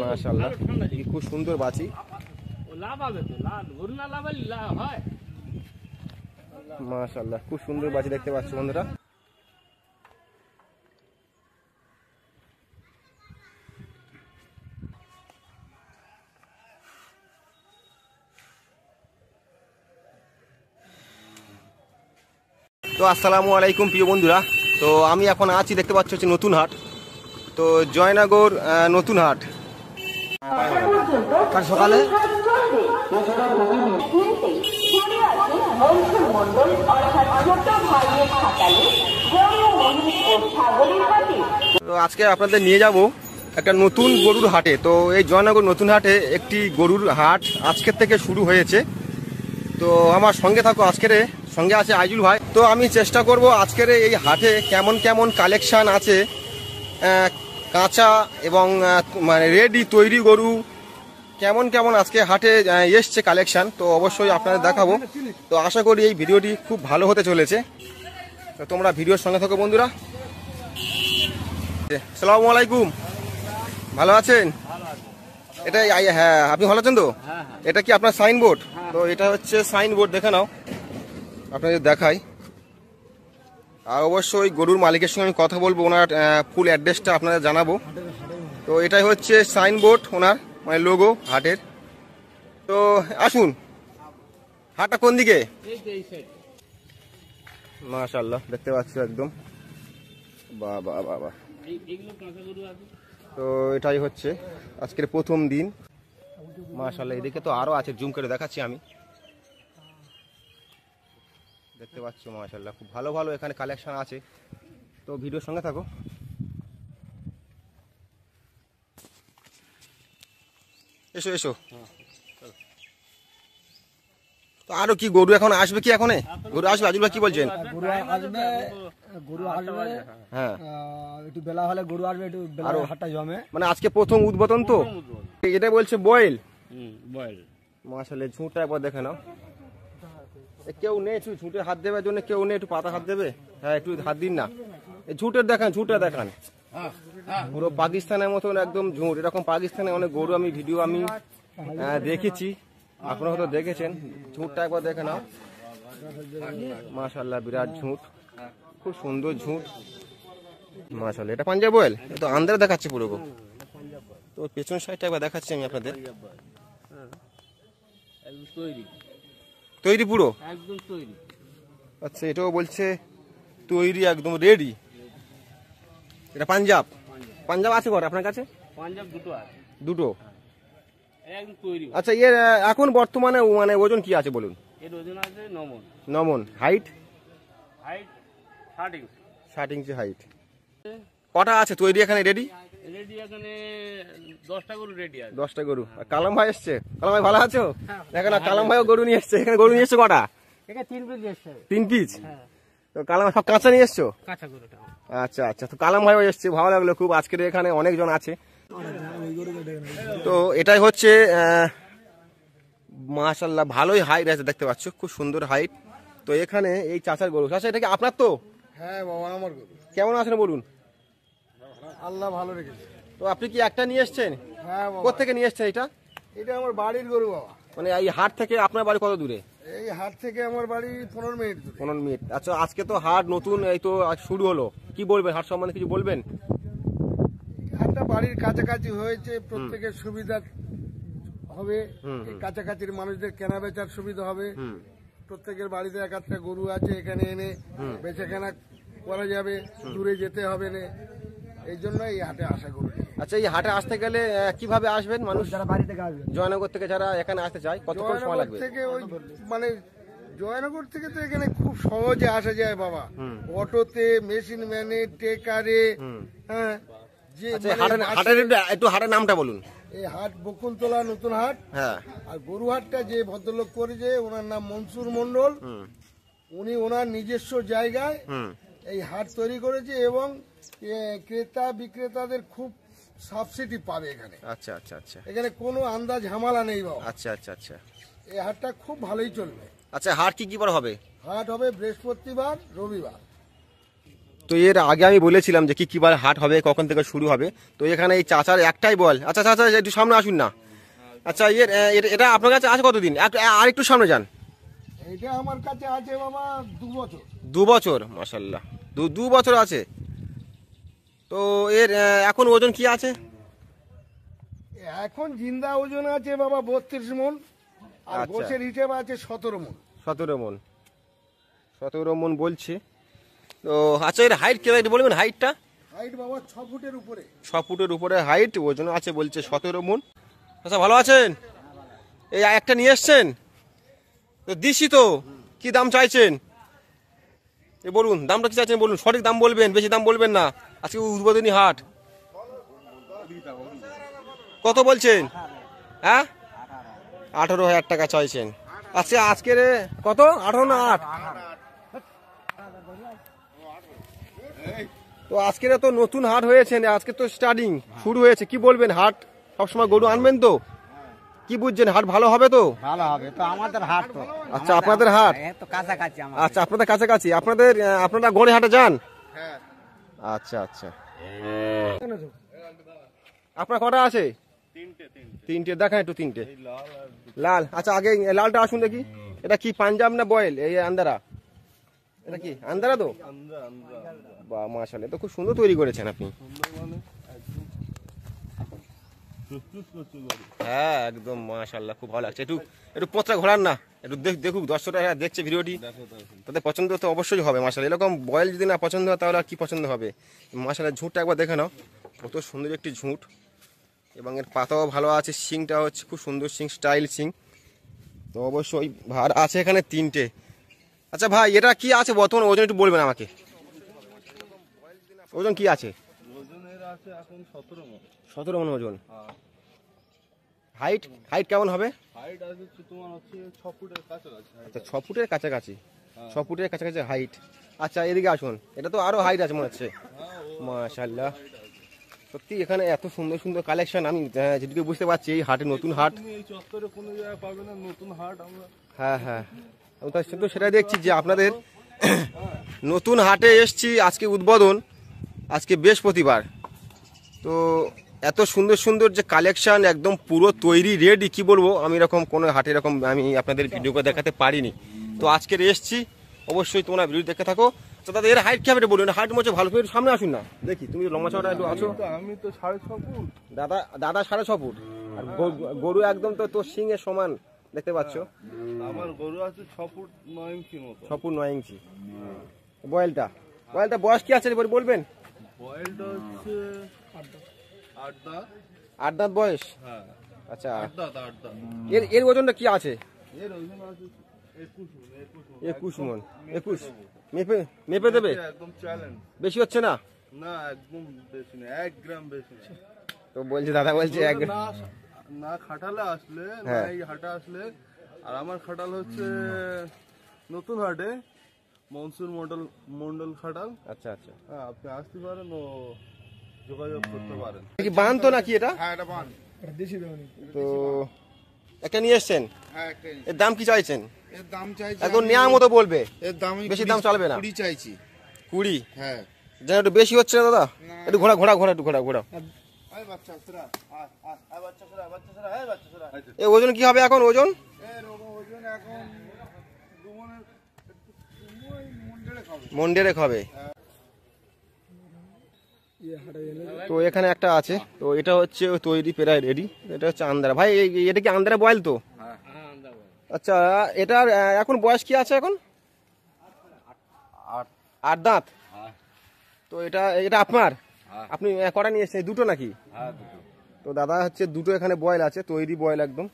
মাশাআল্লাহ খুব সুন্দর বাছি। মাশাআল্লাহ খুব সুন্দর বাছি দেখতে পাচ্ছ বন্ধুরা। তো আসসালামু আলাইকুম প্রিয় বন্ধুরা। তো আমি এখন আছি দেখতে পাচ্ছ হচ্ছে নতুন হাট। তো জয়নগর নতুন হাট সকালে তো আজকে আপনাদের নিয়ে যাব একটা নতুন গরুর হাটে। তো এই জয়নগর নতুন হাটে একটি গরুর হাট আজকের থেকে শুরু হয়েছে। তো আমার সঙ্গে থাকো, আজকের সঙ্গে আছে আইজুল ভাই। তো আমি চেষ্টা করব আজকের এই হাটে কেমন কেমন কালেকশন আছে, কাঁচা এবং মানে রেডি তৈরি গরু কেমন কেমন আজকে হাটে এসছে কালেকশন, তো অবশ্যই আপনাদের দেখাবো। তো আশা করি এই ভিডিওটি খুব ভালো হতে চলেছে। তো তোমরা ভিডিওর সঙ্গে থাকো বন্ধুরা। আসসালামু আলাইকুম, ভালো আছেন? এটা হ্যাঁ, আপনি ভালো আছেন তো? এটা কি আপনার সাইনবোর্ড? তো এটা হচ্ছে সাইনবোর্ড, দেখে নাও, আপনাদের দেখাই। আর অবশ্যই গরুর মালিকের সঙ্গে আমি কথা বলবো, ওনার ফুল অ্যাড্রেসটা আপনাদের জানাবো। তো এটাই হচ্ছে সাইনবোর্ড ওনার, মানে লোগো হাটের। তো আসুন, হাটটা কোন দিকে? মাশাআল্লাহ দেখতে পাচ্ছি একদম, বাহ বাহ বাহ বাহ। তো এটাই হচ্ছে আজকের প্রথম দিন। মাশাআল্লাহ এদিকে তো আরো আছে, জুম করে দেখাচ্ছি আমি, দেখতে পাচ্ছ। মাশাআল্লাহ খুব ভালো ভালো এখানে কালেকশন আছে। তো ভিডিওর সঙ্গে থাকো। এসো এসো। তো আরো কি গরু এখন আসবে? কি এখন গরু আসবে? আজুল ভাই কি বলছেন? গরু আসবে, গরু আসবে। হ্যাঁ, একটু বেলা হলে গরু আসবে, একটু বেলা হাটটা জমে। মানে আজকে প্রথম উদ্বোধন তো, এটা বলছে বয়েল। মাশাআল্লাহ ঝুঁটা একবার দেখে নাও। কেউ নেই ঝুঁটে হাত দেওয়ার জন্য, কেউ নেই একটু পাতা হাত দেবে? হ্যাঁ একটু হাত দিন না। এই ঝুঁটের দেখান, ঝুঁটা দেখান, পুরো পাকিস্তানের মতন একদম ঝুঁট। এরকম পাকিস্তানে অনেক গরু আমি ভিডিও আমি দেখেছি, আপনারা হয়তো দেখেছেন। ঝুঁটটা একবার দেখে নাও। মাশাআল্লাহ বিরাট ঝুঁট, খুব সুন্দর ঝুঁট। মাশাআল্লাহ এটা পাঞ্জাব বয়েল, তো আন্দারে দেখাচ্ছে পুরো। তো পেছন সাইডটা একবার দেখাচ্ছি আমি আপনাদের। তৈরি পুরো একদম তৈরি। আচ্ছা এটাও বলছে তৈরি একদম রেডি। এটা পাঞ্জাব? পাঞ্জাব আছে কর আপনার কাছে? পাঞ্জাব দুটো আছে। দুটো একদম তৈরি। আচ্ছা এর এখন বর্তমানে মানে ওজন কি আছে বলুন? এর ওজন আছে 9 মণ। 9 মণ। হাইট? হাইট 60 ইঞ্চি। 60 ইঞ্চি হাইট। কটা আছে তৈরি এখানে রেডি? রেডি এখানে 10টা গরু রেডি আছে। 10টা গরু। আর কালাম ভাই এসছে? কালাম ভাই ভালো আছো? দেখো না, কালাম ভাইও গরু নিয়ে এসছে। এখানে গরু নিয়ে এসছো কটা? এখানে 3 পিস এসছে। 3 পিস? হ্যাঁ। তো কালাম সব কাঁচা নিয়ে এসছো? কাঁচা গরুটা। আচ্ছা আচ্ছা। তো কালাম ভাইও এসছে, ভালো লাগলো খুব। আজকের এখানে অনেকজন আছে। তো এটাই হচ্ছে মাশাআল্লাহ ভালোই হাইট আছে, দেখতে পাচ্ছ খুব সুন্দর হাইট। তো এখানে এই চাচার গরু। চাচা এটা কি আপনার? তো হ্যাঁ বাবা, আমার গরু। কেমন আছেন বলুন? আল্লাহ ভালো রেখেছে। তো আপনি কি একটা নিয়ে এসছেন? হ্যাঁ বাবা। কোত্থেকে নিয়ে এসছেন এটা? এটা আমার বাড়ির গরু বাবা। মানে এই হাট থেকে আপনার বাড়ি কত দূরে? এই হাট থেকে আমার বাড়ি 15 মিনিট দূরে। 15 মিনিট। আচ্ছা আজকে তো হাট নতুন, এই তো শুরু হলো, কি বলবেন হাট সম্বন্ধে কিছু বলবেন? হাটটা বাড়ির কাছাকাছি হয়েছে, প্রত্যেকের সুবিধা হবে। কাছাকাছির মানুষদের কেনা বেচার সুবিধা হবে। প্রত্যেকের বাড়িতে এক একটা গরু আছে, এখানে এনে বেচা কেনা করা যাবে, দূরে যেতে হবে না। এই জন্য এই হাটে আসা গরু। আচ্ছা, এই হাটে আসতে গেলে কিভাবে আসবেন মানুষ? যারা বাড়ি থেকে আসবে, জয়নগর থেকে যারা এখানে আসতে চায় কতক্ষণ সময় লাগবে? থেকে ওই মানে জয়নগর থেকে তো এখানে খুব সহজে আসা যায় বাবা, অটোতে, মেশিন ম্যানে, টেকারে। হ্যাঁ, যে আচ্ছা, মানে হাটের একটু হাটের নামটা বলুন। এই হাট বকুলতলা নতুন হাট। হ্যাঁ। আর গরু হাটটা যে ভদ্রলোক করেছে ওনার নাম মনসুর মন্ডল। উনি ওনার নিজস্ব জায়গায় এই হাট তৈরি করেছে এবং ক্রেতা বিক্রেতাদের খুব সাবসিডি পাবে এখানে। আচ্ছা আচ্ছা আচ্ছা এখানে কোনো আন্দাজ ঝামেলা নেই বাবা। আচ্ছা আচ্ছা আচ্ছা এই হাটটা খুব ভালোই চলবে। আচ্ছা, হাট কি বার হবে? হাট হবে বৃহস্পতিবার, রবিবার। তো এর আগে আমি বলেছিলাম যে কি বার হাট হবে, কখন থেকে শুরু হবে। তো এখানে এই চাচার একটাই বল। আচ্ছা চাচা, একটু সামনে আসুন না। আচ্ছা, এটা আপনার কাছে আছে কতদিন? আর একটু সামনে যান। এটা আমার কাছে আছে বাবা 2 বছর। 2 বছর, মাশাআল্লাহ, 2 বছর আছে। তো এর এখন ওজন কি আছে? এখন জিন্দা ওজন আছে বাবা 32 মণ। আর আচ্ছা। গোছের হিসেব আছে 17 মণ। 17 মণ। 17 মণ বলছে। তো আচ্ছা, এর হাইট কেমন একটু বলবেন? হাইটটা? হাইট বাবা 6 ফুটের উপরে। 6 ফুটের উপরে হাইট, ওজন আছে বলছে 17 মণ। আচ্ছা, ভালো আছেন? এই একটা নিয়ে এসছেন তো, দিছি তো। কি দাম চাইছেন এ বলুন, দামটা কি চাইছেন বলুন, সঠিক দাম বলবেন, বেশি দাম বলবেন না। আজকে উদ্বোধনী হাট। কত বলছেন? হ্যাঁ, 18,000 টাকা চাইছেন। আচ্ছা, আজকের কত? 18 না 8? তো আজকের তো নতুন হাট হয়েছে, আজকে তো স্টার্টিং শুরু হয়েছে। কি বলবেন, হাট সবসময় গরু আনবেন তো? কি বুঝছেন, হাট ভালো হবে তো? ভালো হবে তো, আমাদের হাট তো। আচ্ছা, আপনাদের হাট তো কাছাকাছি আমার। আচ্ছা, আপনাদের কাছাকাছি। আপনারা গড়ে হাটে যান? আচ্ছা আচ্ছা। আপনার কটা আছে? তিনটে দেখান একটু, তিনটে লাল। আচ্ছা, আগে লালটা আসুন দেখি। এটা কি পাঞ্জাব না বয়েল? এই আন্দারা, এটা কি আন্দারা তো? বাহ, মাশাআল্লাহ, তো খুব সুন্দর তৈরি করেছেন আপনি। হ্যাঁ, একদম মাশাআল্লাহ, খুব ভালো লাগছে। একটু পত্রা ঘোরান না, একটু দেখুক দর্শকরা দেখছে ভিডিওটি, তাদের পছন্দ তো অবশ্যই হবে। মাশাআল্লাহ, এরকম বয়েল যদি না পছন্দ হয় তাহলে আর কি পছন্দ হবে? মাশাআল্লাহ, ঝুঁটটা একবার দেখে নাও, কত সুন্দর একটি ঝুঁট, এবং এর পাতাও ভালো আছে। শিংটা হচ্ছে খুব সুন্দর শিং, স্টাইল শিং। তো অবশ্যই ভার আছে এখানে 3টে। আচ্ছা ভাই, এটা কি আছে বর্তমান ওজন একটু বলবেন আমাকে? ওজন কি আছে? ওজনের আছে এখন 17 মণ। 17 মণ ওজন। হাইট কেমন হবে? হাইট আছে তোমার হচ্ছে 6 ফুটের কাছাকাছি। আচ্ছা, 6 ফুটের কাছাকাছি। 6 ফুটের কাছাকাছি হাইট। আচ্ছা, এদিকে আসুন। এটা তো আরো হাইট আছে মনে হচ্ছে। মাশাআল্লাহ, সত্যি এখানে এত সুন্দর সুন্দর কালেকশন। আমি যেটুকু বুঝতে পারছি, এই হাটে নতুন হাট। তুমি এই চত্বরে কোনো জায়গায় পাবে না নতুন হাট। আমরা হ্যাঁ হ্যাঁ, আমি তো সেটাই দেখছি যে আপনাদের নতুন হাটে এসছি। আজকে উদ্বোধন, আজকে বৃহস্পতিবার। তো এত সুন্দর সুন্দর যে কালেকশন, একদম পুরো তৈরি রেডি। কি বলবো, আমি এরকম কোনো হাটে এরকম আমি আপনাদের ভিডিও করে দেখাতে পারিনি। তো আজকের এসছি, অবশ্যই তোমরা ভিডিও দেখতে থাকো। তো দাদা, এর হাইট কেমন বলুন? হাইট মধ্যে ভালো করে সামনে আসুন না, দেখি। তুমি লম্বা চড়া একটু আছো। আমি তো 6.5 ফুট। দাদা 6.5 ফুট। আর গরু একদম তো তোর সিং এর সমান দেখতে পাচ্ছ। আমার গরু আছে 6 ফুট 9 ইঞ্চি মতো। 6 ফুট 9 ইঞ্চি। বয়েলটা বয়স কি আছে বলবেন? বয়েলটা হচ্ছে 8 দাঁত। 8 দাঁত বয়স। হ্যাঁ, আচ্ছা, 8 দাঁত। এর ওজনটা কি আছে? এর ওজন আছে 21 মণ। 21 মণ। 21 মেপে দেবে? একদম চ্যালেঞ্জ। বেশি হচ্ছে না? না, একদম বেশি না, 1 গ্রাম বেশি না। তো বলছে দাদা বলছে না খাটালে আসলে, না হ্যাঁ। এই হাটে আসলে। আর আমার খাটাল হচ্ছে নতুন হাটে, মনসুর মন্ডল খাটাল। আচ্ছা আচ্ছা। হ্যাঁ, আপনি আসতে পারেন ও যোগাযোগ করতে পারেন। কি বান তো নাকি এটা? হ্যাঁ, এটা বান। তো একটা নিয়ে এসছেন, হ্যাঁ, একটাই। এর দাম কি চাইছেন? এর দাম চাইছি এখন নেওয়ার মতো বলবে, এর দাম বেশি দাম চলবে না। 20 চাইছি। 20? হ্যাঁ। যেন একটু বেশি হচ্ছে না দাদা? একটু ঘোরা একটু ঘোরা। এই বাচ্চা সরা, বাচ্চা সরা। এই ওজন কি হবে এখন? ওজন এর ওজন এখন 2 মণের মন্ডেরেক হবে। তো এখানে একটা আছে, তো এটা হচ্ছে তৈরি প্রায় রেডি। এটা হচ্ছে আন্দারা। ভাই, এটা কি আন্দারা বয়েল তো? আচ্ছা, এটার এখন বয়স কি আছে এখন? 8 দাঁত। তো এটা আপনার? আপনি কটা নিয়ে এসেছেন? দুটো নাকি? তো দাদা হচ্ছে দুটো এখানে বয়েল আছে, তৈরি বয়েল একদম।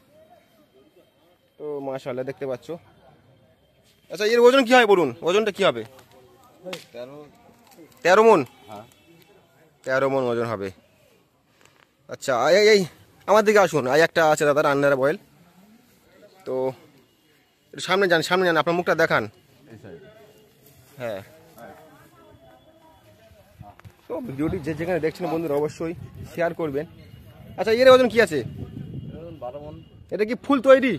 তো মাশাআল্লাহ দেখতে পাচ্ছ। আচ্ছা এর ওজন কি হয় বলুন, ওজনটা কি হবে? 13 মণ। 13 মণ ওজন হবে। আচ্ছা এই আমার দিকে আসুন, একটা আছে দাদা রান্নার বয়েল। তো সামনে যান, আপনার মুখটা দেখান। হ্যাঁ, তো ভিডিওটি যে যেখানে দেখছেন বন্ধুরা অবশ্যই শেয়ার করবেন। আচ্ছা এর ওজন কি আছে? 12 মণ। এটা কি ফুল তৈরি?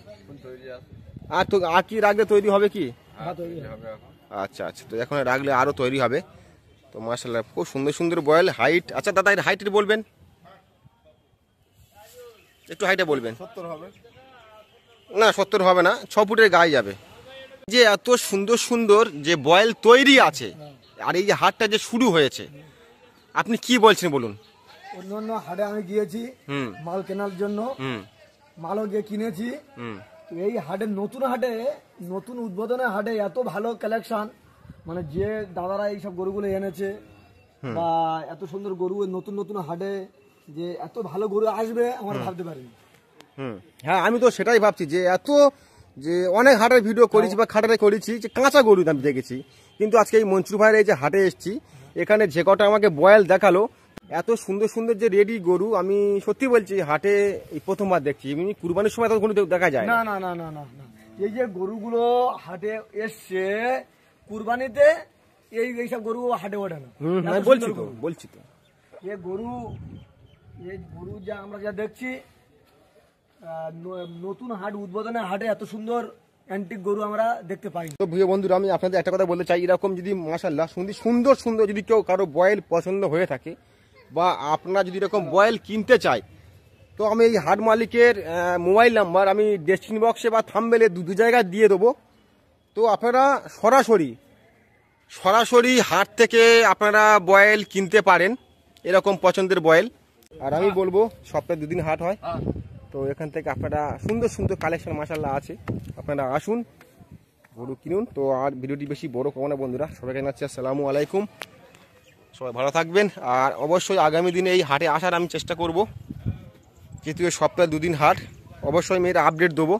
তৈরি আছে। আর কি রাখলে তৈরি হবে কি? তৈরি হবে এখন। আচ্ছা, তো এখন রাখলে আরো তৈরি হবে। তো মাশাআল্লাহ খুব সুন্দর সুন্দর বয়েল। হাইট, আচ্ছা দাদা এর হাইট বলবেন, একটু হাইটে বলবেন। 70 হবে না 70 হবে না, 6 ফুটের গায়ে যাবে। যে এত সুন্দর সুন্দর যে বয়েল তৈরি আছে, আর এই যে হাটটা যে শুরু হয়েছে, আপনি কি বলছেন বলুন। অন্য অন্য হাটে আমি গিয়েছি মাল কেনার জন্য, মালও গিয়ে কিনেছি। তো এই হাটে নতুন উদ্বোধনের হাটে এত ভালো কালেকশন, মানে যে দাদারা এইসব গরুগুলো এনেছে বা এত সুন্দর গরু নতুন নতুন হাটে যে এত ভালো গরু আসবে আমরা ভাবতে পারিনি। হ্যাঁ আমি তো সেটাই ভাবছি যে যে অনেক হাটের ভিডিও করেছি বা খাটারে করেছি যে কাঁচা গরু আমি দেখেছি, কিন্তু আজকে এই মনসুর ভাইয়ের এই যে হাটে এসেছি, এখানে যে কটা আমাকে বয়েল দেখালো, এত সুন্দর সুন্দর যে রেডি গরু, আমি সত্যি বলছি হাটে এই প্রথমবার দেখছি। এমনি কুরবানির সময় তো কোনো দেখা যায় না। না না না না না, এই যে গরুগুলো হাটে এসছে কুরবানিতে, এইসব গরু হাটে ওঠে না। আমি বলছি তো এই গরু যা আমরা যা দেখছি নতুন হাট উদ্বোধনের হাটে এত সুন্দর অ্যান্টিক গরু আমরা দেখতে পাই। তো প্রিয় বন্ধুরা আমি আপনাদের একটা কথা বলতে চাই, এরকম যদি মাশাআল্লাহ সুন্দর সুন্দর যদি কেউ কারো বয়েল পছন্দ হয়ে থাকে বা আপনারা যদি এরকম বয়েল কিনতে চায়, তো আমি এই হাট মালিকের মোবাইল নাম্বার আমি ডেসক্রিপশন বক্সে বা থাম্বনেলে দু জায়গায় দিয়ে দেবো। তো আপনারা সরাসরি হাট থেকে আপনারা বয়েল কিনতে পারেন, এরকম পছন্দের বয়েল। আর আমি বলবো সপ্তাহে 2 দিন হাট হয়, তো এখান থেকে আপনারা সুন্দর সুন্দর কালেকশন মাশাআল্লাহ আছে, আপনারা আসুন গরু কিনুন। তো আর ভিডিওটি বেশি বড় করবো না বন্ধুরা, সবাইকে জানাচ্ছি আসসালামু আলাইকুম, সবাই ভালো থাকবেন। আর অবশ্যই আগামী দিনে এই হাটে আসার আমি চেষ্টা করব, যেহেতু সপ্তাহে 2 দিন হাট, অবশ্যই আমি এটা আপডেট দেবো।